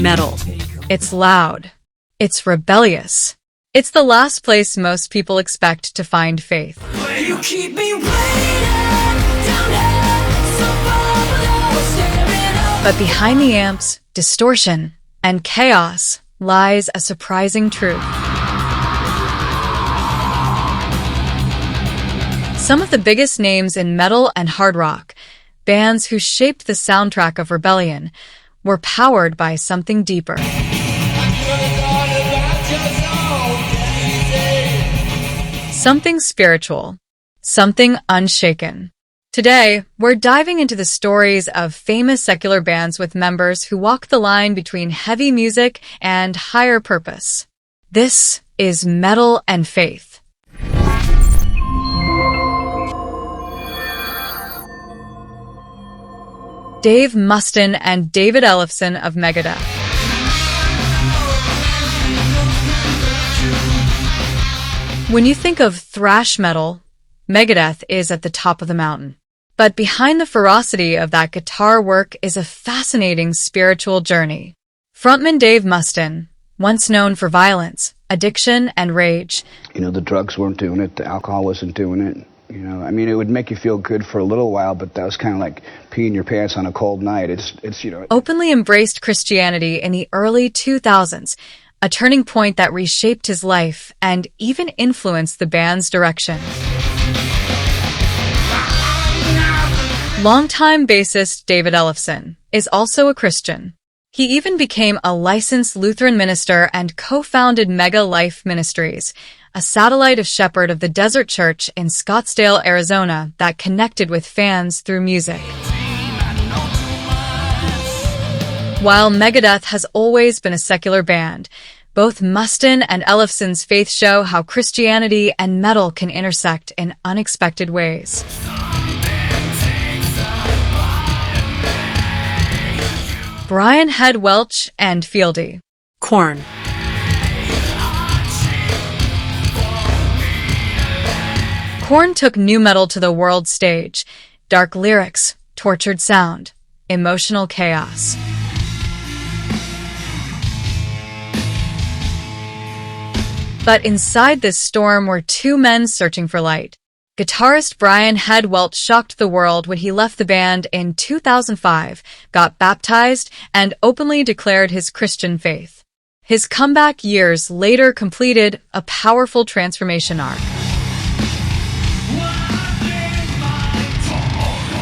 Metal. It's loud. It's rebellious. It's the last place most people expect to find faith. You keep me waiting down here, so far below, staring up. But behind the amps, distortion, and chaos lies a surprising truth. Some of the biggest names in metal and hard rock, bands who shaped the soundtrack of rebellion, were powered by something deeper. Something spiritual, something unshaken. Today, we're diving into the stories of famous secular bands with members who walk the line between heavy music and higher purpose. This is Metal and Faith. Dave Mustaine and David Ellefson of Megadeth. When you think of thrash metal, Megadeth is at the top of the mountain. But behind the ferocity of that guitar work is a fascinating spiritual journey. Frontman Dave Mustaine, once known for violence, addiction, and rage. The drugs weren't doing it, the alcohol wasn't doing it. It would make you feel good for a little while, but that was kind of like peeing your pants on a cold night. Openly embraced Christianity in the early 2000s, a turning point that reshaped his life and even influenced the band's direction. Longtime bassist David Ellefson is also a Christian. He even became a licensed Lutheran minister and co-founded Mega Life Ministries, a satellite of Shepherd of the Desert Church in Scottsdale, Arizona, that connected with fans through music. While Megadeth has always been a secular band, both Mustaine and Ellefson's faith show how Christianity and metal can intersect in unexpected ways. Brian Head Welch and P.O.D. Korn. Korn took nu metal to the world stage. Dark lyrics, tortured sound, emotional chaos. But inside this storm were two men searching for light. Guitarist Brian Head Welch shocked the world when he left the band in 2005, got baptized, and openly declared his Christian faith. His comeback years later completed a powerful transformation arc.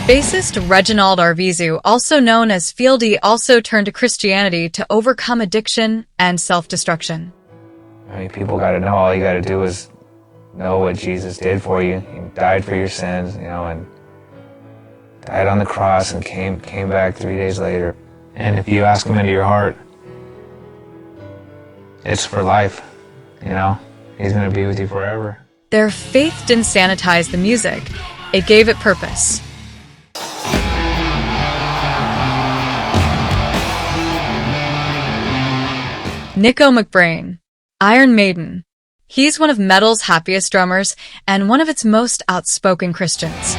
Bassist Reginald Arvizu, also known as P.O.D, also turned to Christianity to overcome addiction and self-destruction. People got to know all you got to do is know what Jesus did for you. He died for your sins, and died on the cross and came back 3 days later. And if you ask him into your heart, it's for life, He's going to be with you forever. Their faith didn't sanitize the music. It gave it purpose. Nicko McBrain, Iron Maiden. He's one of metal's happiest drummers and one of its most outspoken Christians.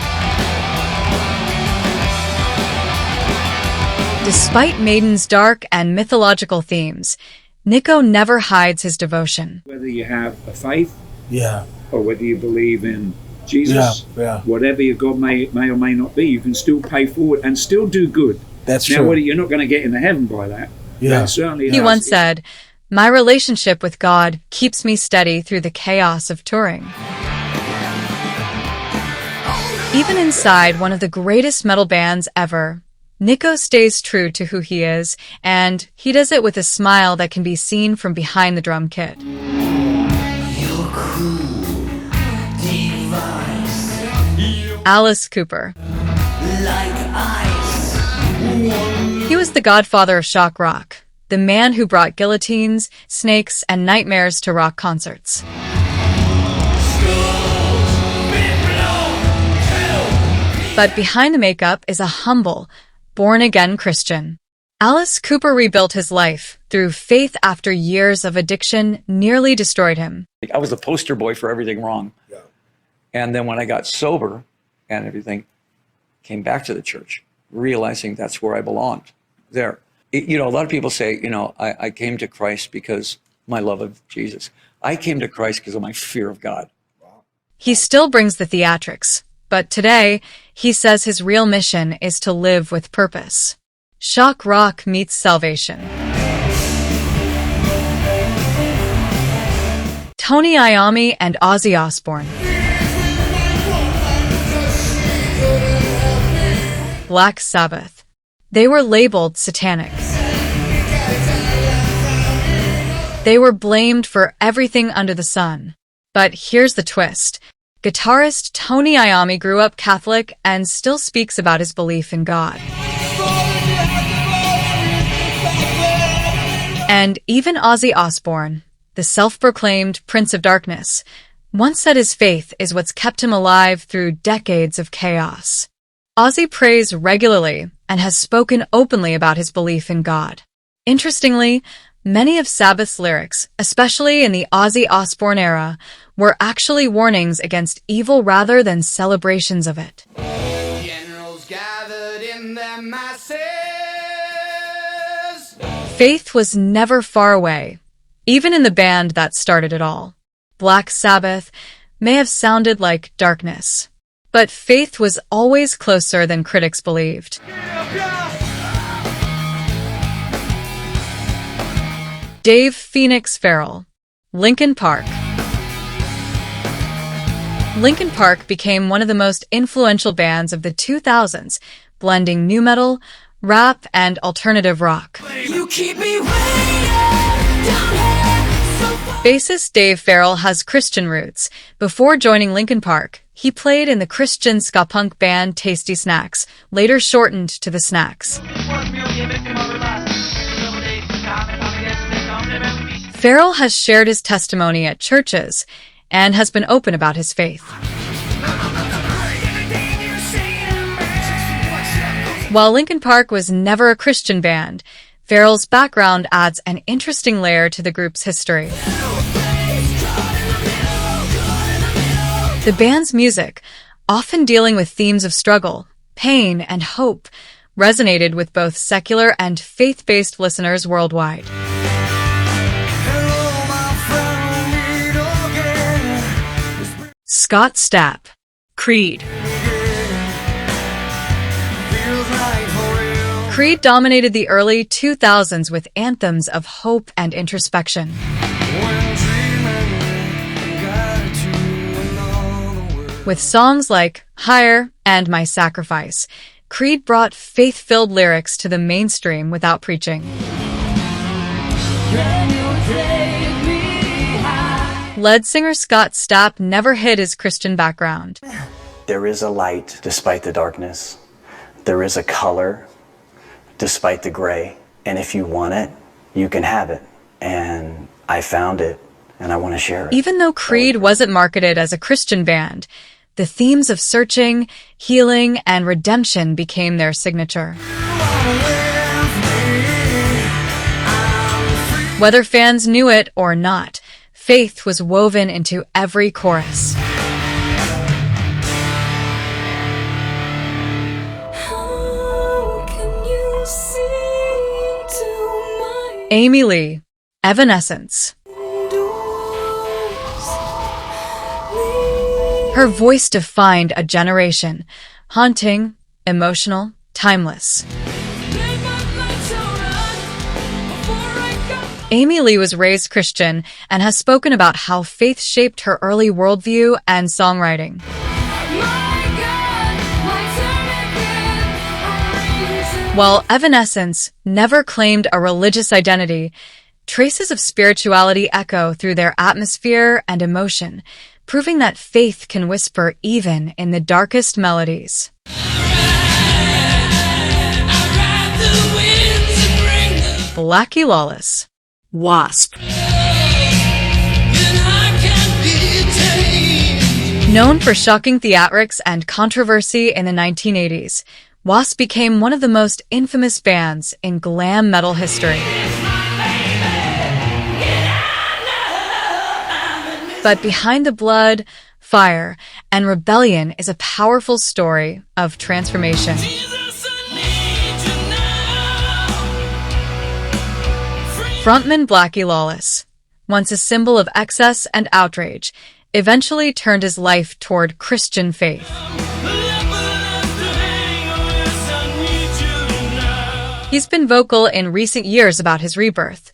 Despite Maiden's dark and mythological themes, Nicko never hides his devotion. Whether you have a faith, yeah, or whether you believe in Jesus, whatever your God may or may not be, you can still pay forward and still do good. That's true. Now, whether you're not going to get into heaven by that, certainly he once said, "My relationship with God keeps me steady through the chaos of touring." Even inside one of the greatest metal bands ever, Nicko stays true to who he is, and he does it with a smile that can be seen from behind the drum kit. You're cool, device. Alice Cooper. Like ice. He was the godfather of shock rock, the man who brought guillotines, snakes, and nightmares to rock concerts. But behind the makeup is a humble, born-again Christian. Alice Cooper rebuilt his life through faith after years of addiction nearly destroyed him. I was the poster boy for everything wrong. Yeah. And then when I got sober and everything, came back to the church, realizing that's where I belonged, there. You know, a lot of people say, you know, I came to Christ because my love of Jesus. I came to Christ because of my fear of God. He still brings the theatrics, but today, he says his real mission is to live with purpose. Shock rock meets salvation. Tony Iommi and Ozzy Osbourne. Black Sabbath. They were labeled satanic. They were blamed for everything under the sun. But here's the twist. Guitarist Tony Iommi grew up Catholic and still speaks about his belief in God. And even Ozzy Osbourne, the self-proclaimed Prince of Darkness, once said his faith is what's kept him alive through decades of chaos. Ozzy prays regularly and has spoken openly about his belief in God. Interestingly, many of Sabbath's lyrics, especially in the Ozzy Osbourne era, were actually warnings against evil rather than celebrations of it. Generals gathered in their masses. Faith was never far away, even in the band that started it all. Black Sabbath may have sounded like darkness, but faith was always closer than critics believed. Dave Phoenix Farrell, Linkin Park. Linkin Park became one of the most influential bands of the 2000s, blending nu metal, rap, and alternative rock. You keep me waiting down here so far. Bassist Dave Farrell has Christian roots. Before joining Linkin Park, he played in the Christian ska punk band Tasty Snacks, later shortened to The Snacks. Farrell has shared his testimony at churches and has been open about his faith. While Linkin Park was never a Christian band, Farrell's background adds an interesting layer to the group's history. The band's music, often dealing with themes of struggle, pain, and hope, resonated with both secular and faith-based listeners worldwide. Scott Stapp, Creed. Creed dominated the early 2000s with anthems of hope and introspection. With songs like Higher and My Sacrifice, Creed brought faith-filled lyrics to the mainstream without preaching. Lead singer Scott Stapp never hid his Christian background. There is a light despite the darkness. There is a color despite the gray. And if you want it, you can have it. And I found it, and I want to share it. Even though Creed wasn't marketed as a Christian band, the themes of searching, healing, and redemption became their signature. Whether fans knew it or not, faith was woven into every chorus. How can you see into my Amy Lee, Evanescence. Her voice defined a generation, haunting, emotional, timeless. Amy Lee was raised Christian and has spoken about how faith shaped her early worldview and songwriting. While Evanescence never claimed a religious identity, traces of spirituality echo through their atmosphere and emotion, proving that faith can whisper even in the darkest melodies. Blackie Lawless, W.A.S.P. Known for shocking theatrics and controversy in the 1980s, W.A.S.P. became one of the most infamous bands in glam metal history. But behind the blood, fire, and rebellion is a powerful story of transformation. Frontman Blackie Lawless, once a symbol of excess and outrage, eventually turned his life toward Christian faith. He's been vocal in recent years about his rebirth,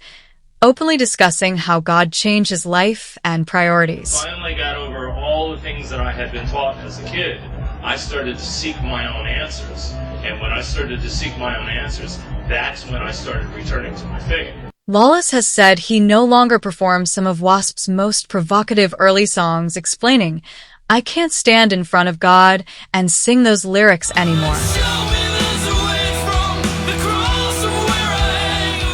openly discussing how God changed his life and priorities. I finally got over all the things that I had been taught as a kid. I started to seek my own answers. And when I started to seek my own answers, that's when I started returning to my faith. Lawless has said he no longer performs some of W.A.S.P's most provocative early songs, explaining, "I can't stand in front of God and sing those lyrics anymore.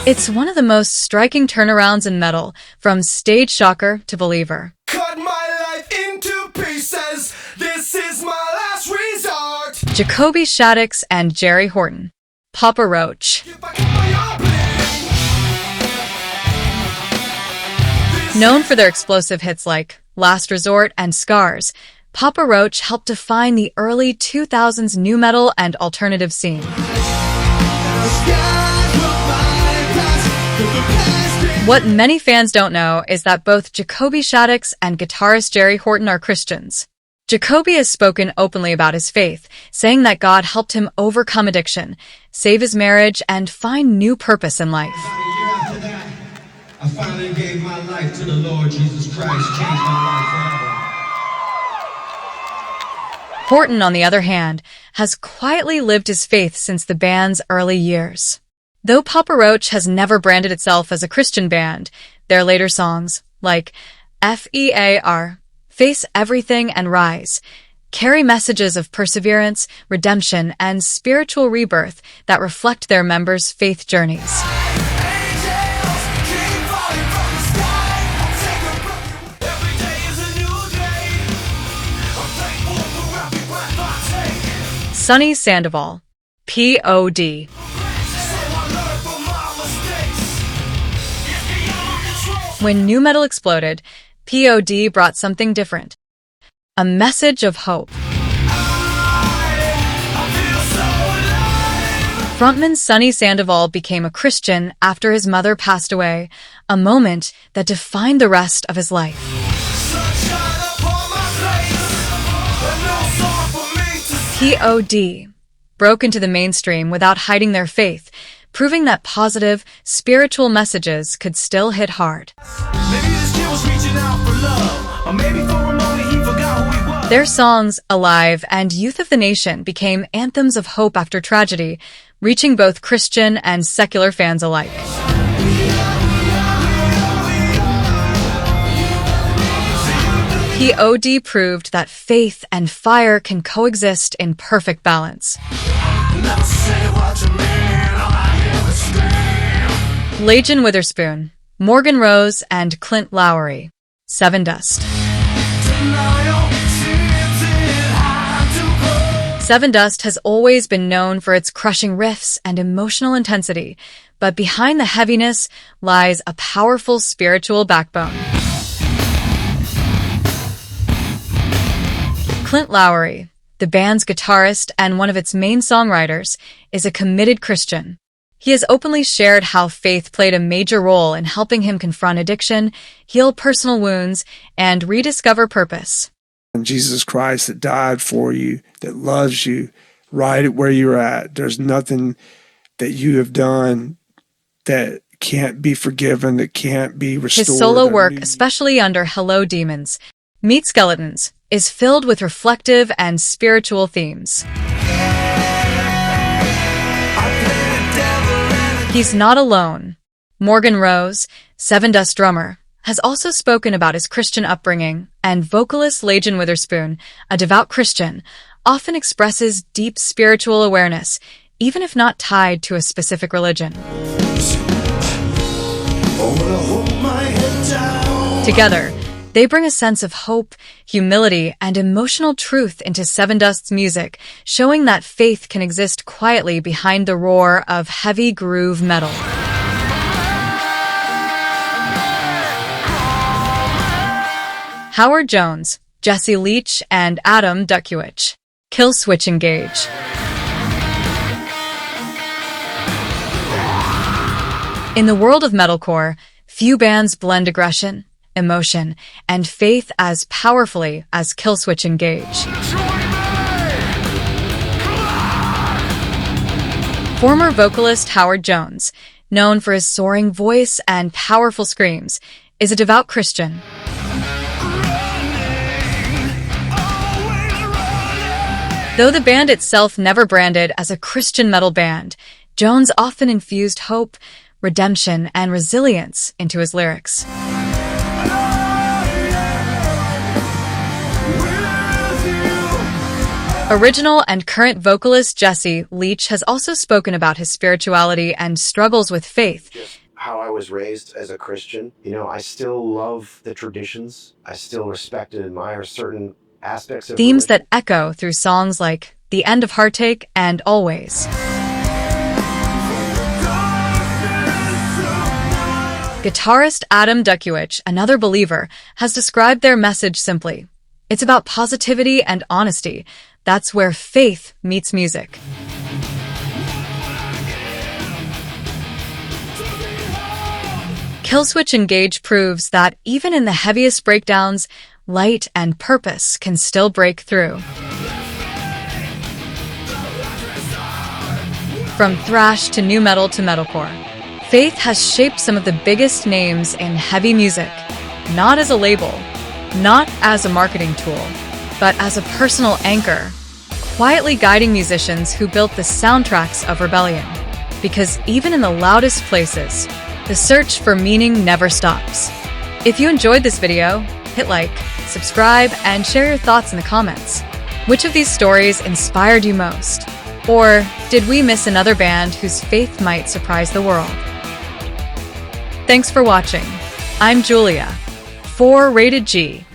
It's one of the most striking turnarounds in metal, from stage shocker to believer." Cut my life into pieces. This is my last resort. Jacoby Shaddix and Jerry Horton. Papa Roach. Known for their explosive hits like Last Resort and Scars, Papa Roach helped define the early 2000s nu metal and alternative scene. What many fans don't know is that both Jacoby Shaddix and guitarist Jerry Horton are Christians. Jacoby has spoken openly about his faith, saying that God helped him overcome addiction, save his marriage, and find new purpose in life. About a year after that, I finally gave my life to the Lord Jesus Christ, changed my life forever. Horton, on the other hand, has quietly lived his faith since the band's early years. Though Papa Roach has never branded itself as a Christian band, their later songs, like FEAR, Face Everything and Rise, carry messages of perseverance, redemption, and spiritual rebirth that reflect their members' faith journeys. Sonny Sandoval, P.O.D. When nu metal exploded, P.O.D. brought something different. A message of hope. Frontman Sonny Sandoval became a Christian after his mother passed away, a moment that defined the rest of his life. P.O.D. broke into the mainstream without hiding their faith, proving that positive, spiritual messages could still hit hard. Their songs, Alive and Youth of the Nation, became anthems of hope after tragedy, reaching both Christian and secular fans alike. P.O.D. proved that faith and fire can coexist in perfect balance. Legion Witherspoon, Morgan Rose, and Clint Lowery. Sevendust. Sevendust has always been known for its crushing riffs and emotional intensity, but behind the heaviness lies a powerful spiritual backbone. Clint Lowery, the band's guitarist and one of its main songwriters, is a committed Christian. He has openly shared how faith played a major role in helping him confront addiction, heal personal wounds, and rediscover purpose. Jesus Christ that died for you, that loves you right at where you're at. There's nothing that you have done that can't be forgiven, that can't be restored. His solo work, especially under Hello Demons, Meat Skeletons, is filled with reflective and spiritual themes. He's not alone. Morgan Rose, Sevendust drummer, has also spoken about his Christian upbringing, and vocalist Legion Witherspoon, a devout Christian, often expresses deep spiritual awareness, even if not tied to a specific religion. Together, they bring a sense of hope, humility, and emotional truth into Sevendust's music, showing that faith can exist quietly behind the roar of heavy groove metal. Howard Jones, Jesse Leach, and Adam Duckwich. Killswitch Engage. In the world of metalcore, few bands blend aggression, emotion, and faith as powerfully as Killswitch Engage. Former vocalist Howard Jones, known for his soaring voice and powerful screams, is a devout Christian. Though the band itself never branded as a Christian metal band, Jones often infused hope, redemption, and resilience into his lyrics. Original and current vocalist Jesse Leach has also spoken about his spirituality and struggles with faith. How I was raised as a Christian, I still love the traditions. I still respect and admire certain aspects of themes religion. that echo through songs like The End of Heartache and Always. Guitarist Adam Dukiewicz, another believer, has described their message simply. It's about positivity and honesty. That's where faith meets music. Killswitch Engage proves that even in the heaviest breakdowns, light and purpose can still break through. From thrash to nu metal to metalcore, faith has shaped some of the biggest names in heavy music, not as a label, not as a marketing tool, but as a personal anchor, quietly guiding musicians who built the soundtracks of rebellion. Because even in the loudest places, the search for meaning never stops. If you enjoyed this video, hit like, subscribe, and share your thoughts in the comments. Which of these stories inspired you most? Or did we miss another band whose faith might surprise the world? Thanks for watching. I'm Julia, 4 Rated G.